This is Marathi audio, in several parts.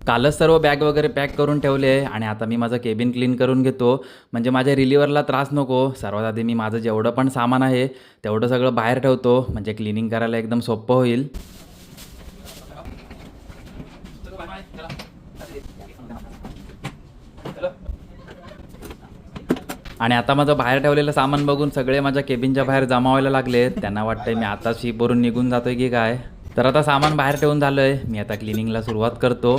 कालच सर्व बॅग वगैरे पॅक करून ठेवले आहे आणि आता मी माझं केबिन क्लीन करून घेतो, म्हणजे माझ्या रिलीव्हरला त्रास नको. सर्वात आधी मी माझं जेवढं पण सामान आहे तेवढं सगळं बाहेर ठेवतो, म्हणजे क्लिनिंग करायला एकदम सोपं होईल. आणि आता माझं बाहेर ठेवलेलं सामान बघून सगळे माझ्या केबिनच्या बाहेर जमा व्हायला लागले. त्यांना वाटतंय मी आता शिपवरून निघून जातोय की काय. तर आता सामान बाहेर ठेवून झालंय, मी आता क्लिनिंगला सुरुवात करतो.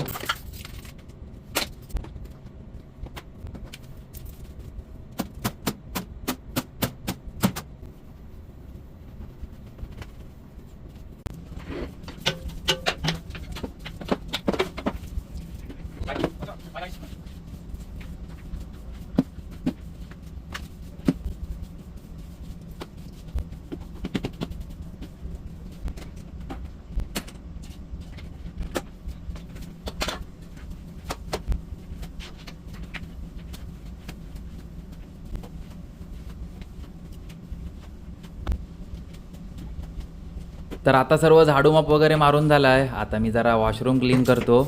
तर आता सर्व झाडू माप वगैरे मारून झालं आहे. आता मी जरा वॉशरूम क्लीन करतो.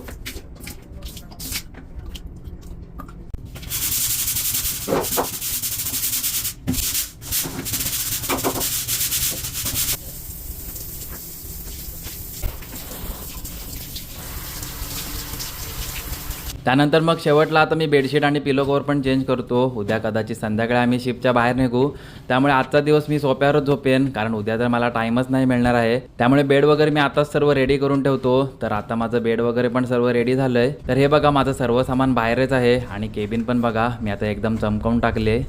त्यानंतर मग शेवटला आता मी बेडशीट आणि पिलो कवर पण चेंज करतो. उद्या कदाचित संध्याकाळी आम्ही शिपच्या बाहेर निघू, त्यामुळे आजचा दिवस मी सोप्यावरच झोपेन, कारण उद्या तर मला टाईमच नाही मिळणार आहे. त्यामुळे बेड वगैरे मी आताच सर्व रेडी करून ठेवतो. तर आता माझं बेड वगैरे पण सर्व रेडी झालं आहे. तर हे बघा, माझं सर्व सामान बाहेरच आहे आणि केबिन पण बघा मी आता एकदम चमकावून टाकले.